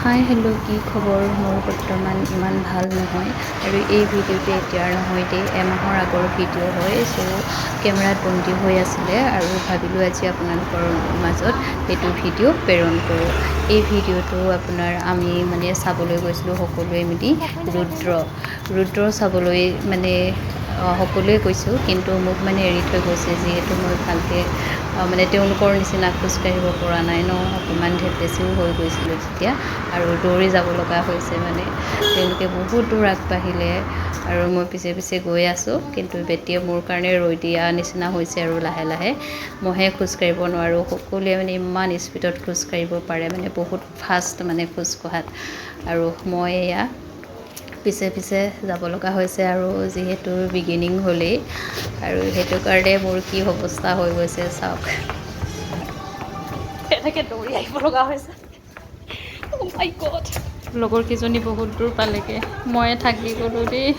Hi hello' কি খবৰ মোৰ বৰ্তমান ইমান ভাল নহয় আৰু এই ভিডিঅ'টো এতিয়াৰ নহয় দেই এমাহৰ আগৰ ভিডিঅ' হয় চ' কেমেৰাত বন্দী হৈ আছিলে আৰু ভাবিলোঁ আজি আপোনালোকৰ মাজত এইটো ভিডিঅ' প্ৰেৰণ কৰোঁ এই ভিডিঅ'টো আপোনাৰ আমি মানে চাবলৈ গৈছিলোঁ সকলোৱে মিলি ৰুদ্ৰ চাবলৈ মানে সকলোৱে কৈছোঁ কিন্তু মোক মানে এৰি থৈ গৈছে যিহেতু মই ভালকৈ মানে তেওঁলোকৰ নিচিনা খোজকাঢ়িব পৰা নাই ন অকণমান ঢেপেচিও হৈ গৈছিলোঁ তেতিয়া আৰু দৌৰি যাব লগা হৈছে মানে তেওঁলোকে বহুত দূৰ আগবাঢ়িলে আৰু মই পিছে পিছে গৈ আছোঁ কিন্তু বেটিয়ে মোৰ কাৰণে ৰৈ দিয়া নিচিনা হৈছে আৰু লাহে লাহে মইহে খোজকাঢ়িব নোৱাৰোঁ সকলোৱে মানে ইমান স্পীডত খোজকাঢ়িব পাৰে মানে বহুত ফাষ্ট মানে খোজ কঢ়াত আৰু মই এয়া পিছে পিছে যাব লগা হৈছে আৰু যিহেতু বিগিনিং হ'লেই আৰু সেইটো কাৰণে মোৰ কি অৱস্থা হৈ গৈছে চাওক এনেকৈ দৌৰি আহিব লগা হৈছে Oh my God. লগৰ কেইজনী বহুত দূৰ পালেগে ময়ে থাকি গ'লোঁ দেই